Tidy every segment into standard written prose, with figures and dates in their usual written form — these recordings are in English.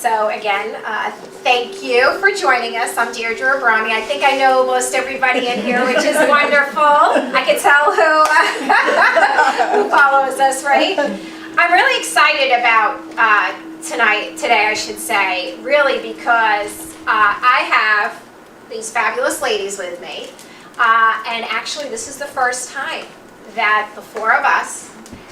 So again, thank you for joining us. I'm Deirdre Abrami. I think I know most everybody in here, which is wonderful. I can tell who follows us, right? I'm really excited about today, I should say, really because I have these fabulous ladies with me. And actually, this is the first time that the four of us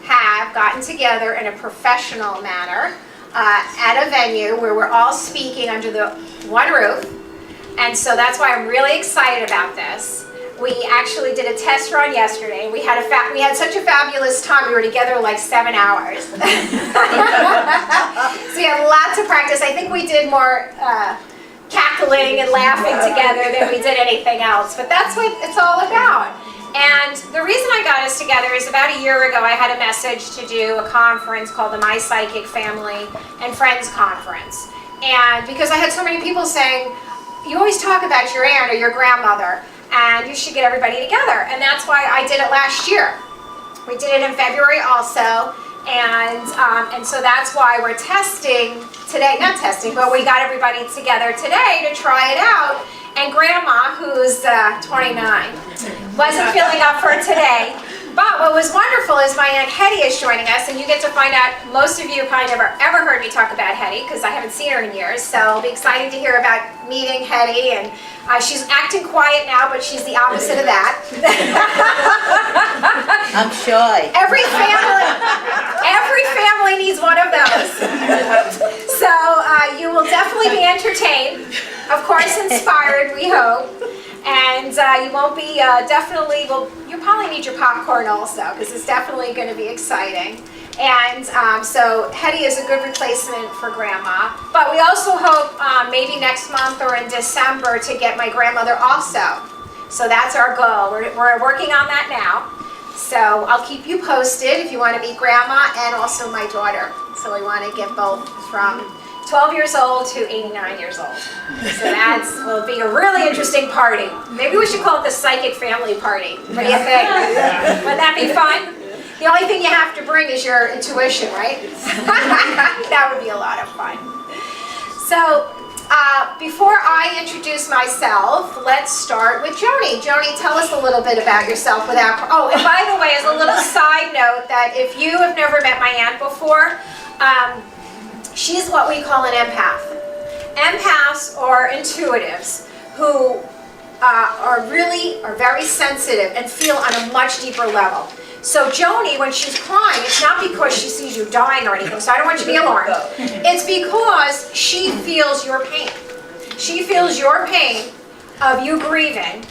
have gotten together in a professional manner at a venue where we're all speaking under the one roof. And so that's why I'm really excited about this. We actually did a test run yesterday. We had such a fabulous time. We were together like 7 hours. So we had lots of practice. I think we did more cackling and laughing together than we did anything else. But that's what it's all about. And the reason I got us together is about a year ago I had a message to do a conference called the My Psychic Family and Friends Conference. And because I had so many people saying, you always talk about your aunt or your grandmother, and you should get everybody together. And that's why I did it last year. We did it in February also. And so that's why we're testing today, not testing, but we got everybody together today to try it out. And Grandma, who's 29, wasn't feeling up for it today. But what was wonderful is my Aunt Hedy is joining us, and you get to find out, most of you probably never ever heard me talk about Hedy, because I haven't seen her in years, so I'll be excited to hear about meeting Hedy. And she's acting quiet now, but she's the opposite of that. I'm shy. Every family needs one of those. So you will definitely be entertained, of course inspired, we hope. And you won't be you'll probably need your popcorn also, because it's definitely going to be exciting. And so Hedy is a good replacement for Grandma. But we also hope maybe next month or in December to get my grandmother also. So that's our goal. We're working on that now. So I'll keep you posted if you want to meet Grandma and also my daughter. So we want to get both from 12 years old to 89 years old. So that will be a really interesting party. Maybe we should call it the Psychic Family Party. What do you think? Wouldn't that be fun? The only thing you have to bring is your intuition, right? That would be a lot of fun. So before I introduce myself, let's start with Joni. Joni, tell us a little bit about yourself without... Oh, and by the way, as a little side note, that if you have never met my aunt before, she's what we call an empath. Empaths are intuitives who are very sensitive and feel on a much deeper level. So Joni, when she's crying, it's not because she sees you dying or anything, so I don't want you to be alarmed. It's because she feels your pain. She feels your pain of you grieving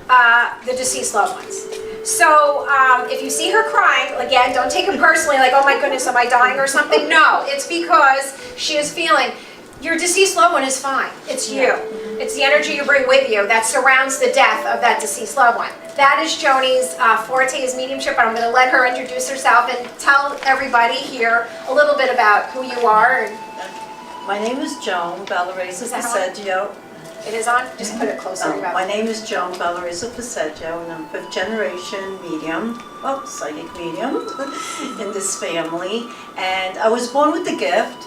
the deceased loved ones. So if you see her crying, again, don't take it personally, like, oh my goodness, am I dying or something? No, it's because she is feeling your deceased loved one is fine. It's you. It's the energy you bring with you that surrounds the death of that deceased loved one. That is Joni's forte, is mediumship, but I'm going to let her introduce herself and tell everybody here a little bit about who you are. My name is Joan Passeggio. It is on? Just put it closer. My name is Joan Passeggio, and I'm a fifth-generation medium, psychic medium in this family. And I was born with the gift.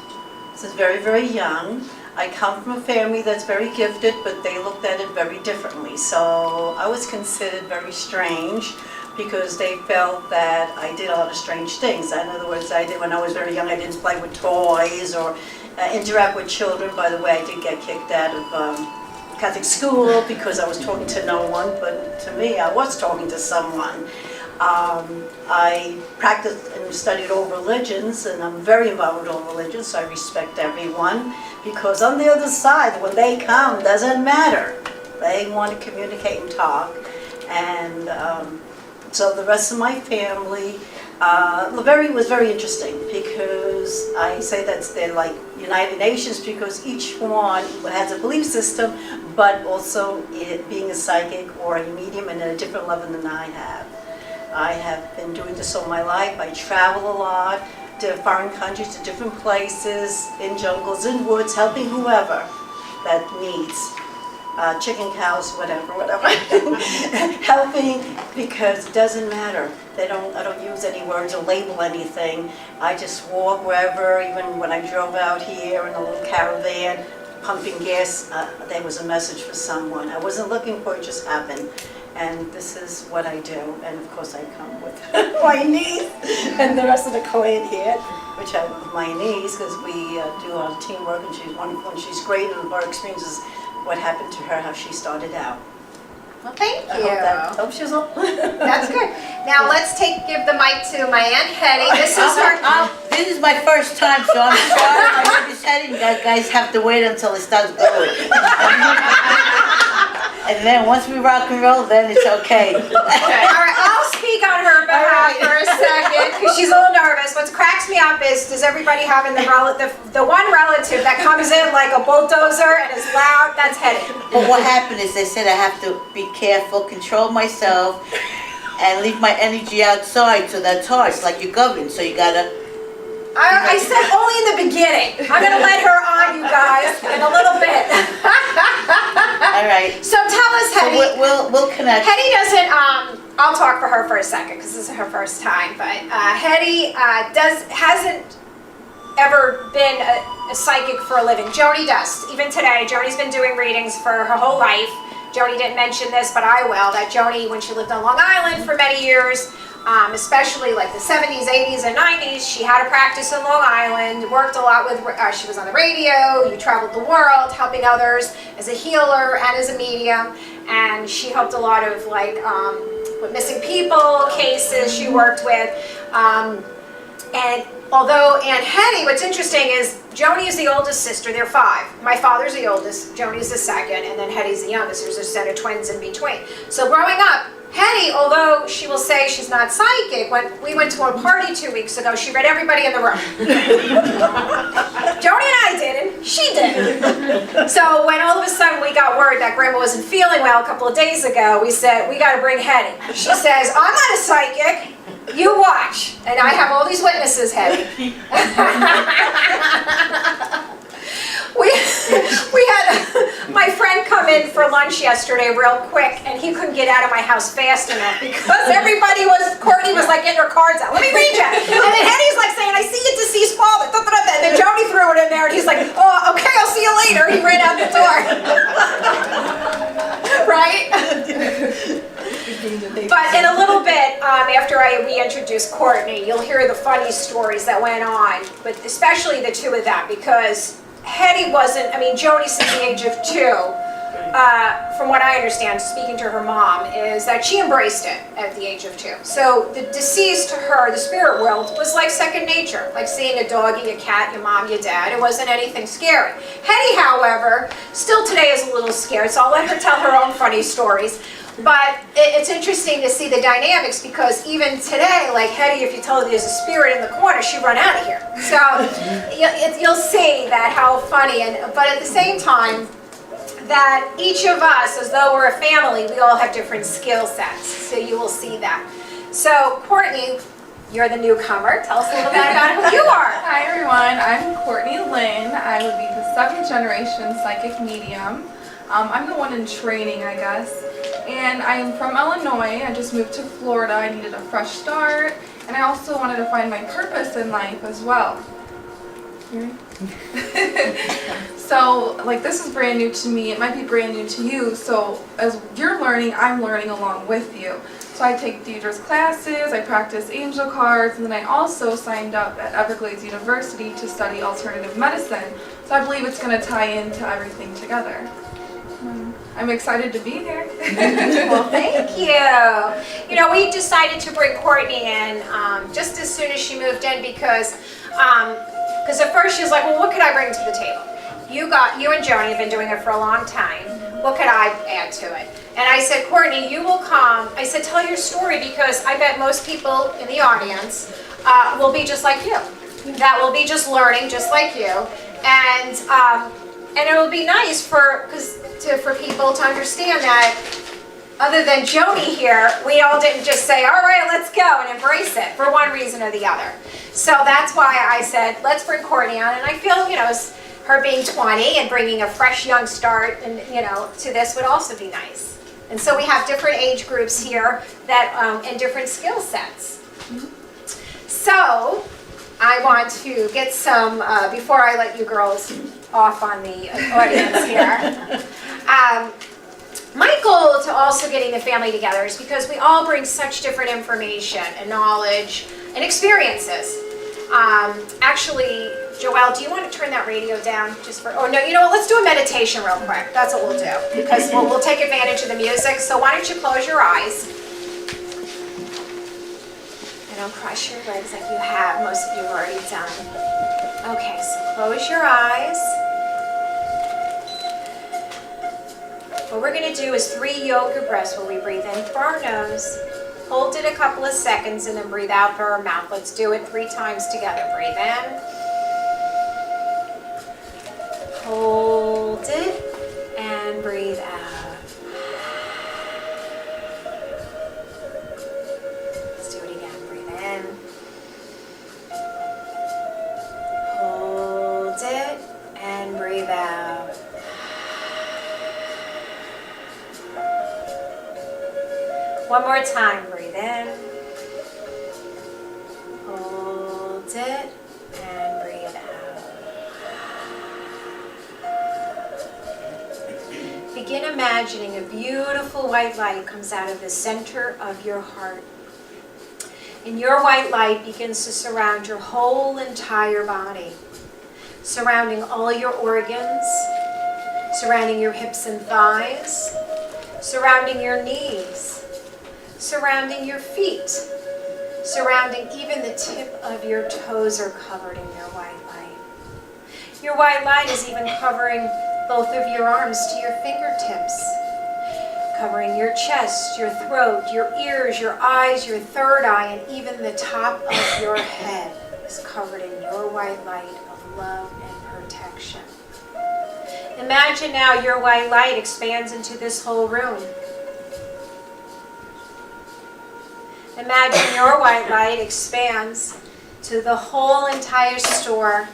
Since very, very young. I come from a family that's very gifted, but they looked at it very differently. So I was considered very strange because they felt that I did a lot of strange things. In other words, when I was very young, I didn't play with toys or interact with children. By the way, I did get kicked out of Catholic school because I was talking to no one, but to me, I was talking to someone. I practiced and studied all religions, and I'm very involved with all religions, so I respect everyone, because on the other side, when they come, doesn't matter. They want to communicate and talk, and so the rest of my family, was very interesting, because I say that they're like United Nations, because each one has a belief system, but also being a psychic or a medium and at a different level than I have. I have been doing this all my life. I travel a lot to foreign countries, to different places, in jungles, in woods, helping whoever that needs. Chicken, cows, whatever. Helping, because it doesn't matter. I don't use any words or label anything. I just walk wherever, even when I drove out here in a little caravan, pumping gas, there was a message for someone. I wasn't looking for it, it just happened. And this is what I do. And of course I come with my niece and the rest of the clan here, which I love my niece because we do our teamwork and she's wonderful and she's great, and our experience is what happened to her, how she started out. Well, thank you. I hope that helps you. That's good. Now let's give the mic to my Aunt Hedy. This is her. This is my first time, so I'm sorry. My name is Hedy. You guys have to wait until it starts going. And then once we rock and roll, then it's okay. All right, I'll speak on her behalf for a second because she's a little nervous. What cracks me up is does everybody having the one relative that comes in like a bulldozer and is loud? That's Hedy. But what happened is they said I have to be careful, control myself, and leave my energy outside, so that's hard. It's like you're governed, so you gotta... I said only in the beginning. I'm going to let her on, you guys, in a little bit. All right. So tell us, Hedy. So we'll connect. Hedy doesn't, I'll talk for her for a second because this is her first time, but Hedy hasn't ever been a psychic for a living. Joni does. Even today, Joni's been doing readings for her whole life. Joni didn't mention this, but I will, that Joni, when she lived on Long Island for many years, especially like the 70s, 80s, and 90s, she had a practice in Long Island, worked a lot with, she was on the radio, you traveled the world helping others as a healer and as a medium, and she helped a lot of like with missing people cases she worked with, and although Aunt Hedy, what's interesting is Joni is the oldest sister, they're 5. My father's the oldest, Joni's the second, and then Hedy's the youngest. There's a set of twins in between. So growing up, Hedy, although she will say she's not psychic, when we went to a party 2 weeks ago, she read everybody in the room. Joni and I didn't, she did. So when all of a sudden we got word that Grandma wasn't feeling well a couple of days ago, we said, we got to bring Hedy. She says, I'm not a psychic, you watch. And I have all these witnesses, Hedy. We had my friend come in for lunch yesterday real quick, and he couldn't get out of my house fast enough because Courtney was like getting her cards out. Let me read you. And then Hedy's like saying, I see you deceased father. And then Joni threw it in there, and he's like, oh, okay, I'll see you later. He ran out the door. Right? But in a little bit, after we introduce Courtney, you'll hear the funny stories that went on, but especially the two of them, because Hedy wasn't, Joni since the age of 2, from what I understand, speaking to her mom, is that she embraced it at the age of 2. So the deceased to her, the spirit world, was like second nature, like seeing a doggy, a cat, your mom, your dad. It wasn't anything scary. Hedy, however, still today is a little scared, so I'll let her tell her own funny stories. But it's interesting to see the dynamics because even today, like Hedy, if you tell her there's a spirit in the corner, she'd run out of here. So you'll see that how funny, but at the same time, that each of us, as though we're a family, we all have different skill sets. So you will see that. So Courtney, you're the newcomer. Tell us a little bit about who you are. Hi everyone, I'm Courtney Lynn. I would be the 7th generation psychic medium. I'm the one in training, I guess. And I'm from Illinois. I just moved to Florida. I needed a fresh start. And I also wanted to find my purpose in life as well. So, like, this is brand new to me. It might be brand new to you. So, as you're learning, I'm learning along with you. So I take Deirdre's classes, I practice angel cards, and then I also signed up at Everglades University to study alternative medicine. So I believe it's going to tie into everything together. I'm excited to be here. Well, thank you. You know, we decided to bring Courtney in just as soon as she moved in because at first she was like, well, what could I bring to the table? You and Joni have been doing it for a long time. What could I add to it? And I said, Courtney, you will come. I said, tell your story because I bet most people in the audience will be just like you. That will be just learning just like you. And it will be nice for people to understand that other than Joni here, we all didn't just say, all right, let's go and embrace it for one reason or the other. So that's why I said, let's bring Courtney on. And I feel, her being 20 and bringing a fresh young start and, to this would also be nice. And so we have different age groups here that and different skill sets. So I want to get some, before I let you girls off on the audience here. My goal to also getting the family together is because we all bring such different information and knowledge and experiences. Actually, Joelle, do you want to turn that radio down just for, oh no, you know what, let's do a meditation real quick. That's what we'll do, because we'll take advantage of the music. So why don't you close your eyes? And don't cross your legs like you have, most of you have already done. Okay, so close your eyes. What we're going to do is 3 yoga breaths where we breathe in through our nose, hold it a couple of seconds, and then breathe out through our mouth. Let's do it 3 times together. Breathe in. Hold it and breathe out. Let's do it again. Breathe in. Hold it and breathe out. One more time. Breathe in. Hold it and breathe out. Begin imagining a beautiful white light comes out of the center of your heart. And your white light begins to surround your whole entire body, surrounding all your organs, surrounding your hips and thighs, surrounding your knees, surrounding your feet, surrounding even the tip of your toes are covered in your white light. Your white light is even covering both of your arms to your fingertips, covering your chest, your throat, your ears, your eyes, your third eye, and even the top of your head is covered in your white light of love and protection. Imagine now your white light expands into this whole room. Imagine your white light expands to the whole entire store.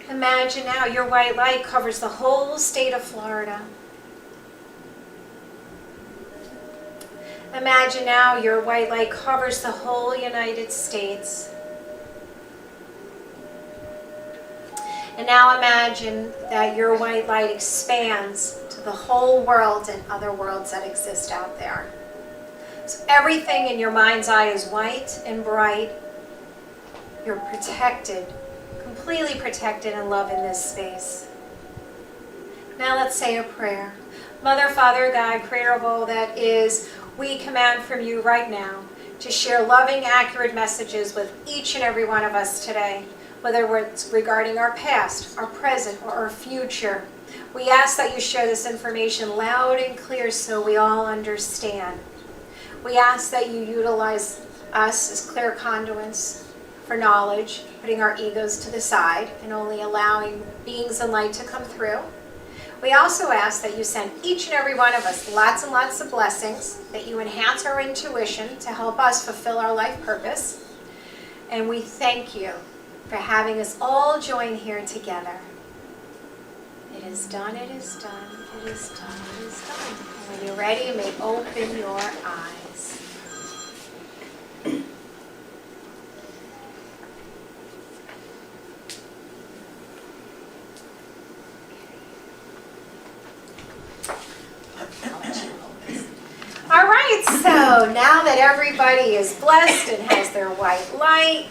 Imagine now your white light covers the whole state of Florida. Imagine now your white light covers the whole United States. And now imagine that your white light expands to the whole world and other worlds that exist out there. So everything in your mind's eye is white and bright. You're protected, completely protected in love in this space. Now let's say a prayer. Mother, Father, God, creator of all that is, we command from you right now to share loving, accurate messages with each and every one of us today, whether it's regarding our past, our present, or our future. We ask that you share this information loud and clear so we all understand. We ask that you utilize us as clear conduits for knowledge, putting our egos to the side and only allowing beings in light to come through. We also ask that you send each and every one of us lots and lots of blessings, that you enhance our intuition to help us fulfill our life purpose. And we thank you for having us all join here together. It is done, it is done, it is done, it is done. And when you're ready, you may open your eyes. All right, so now that everybody is blessed and has their white light,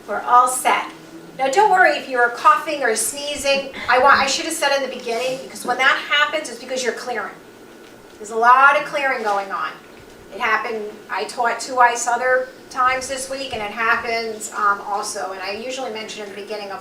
we're all set. Now don't worry if you're coughing or sneezing. I should have said in the beginning, because when that happens, it's because you're clearing. There's a lot of clearing going on. It happened, I taught 2 ice other times this week, and it happens also, and I usually mention in the beginning of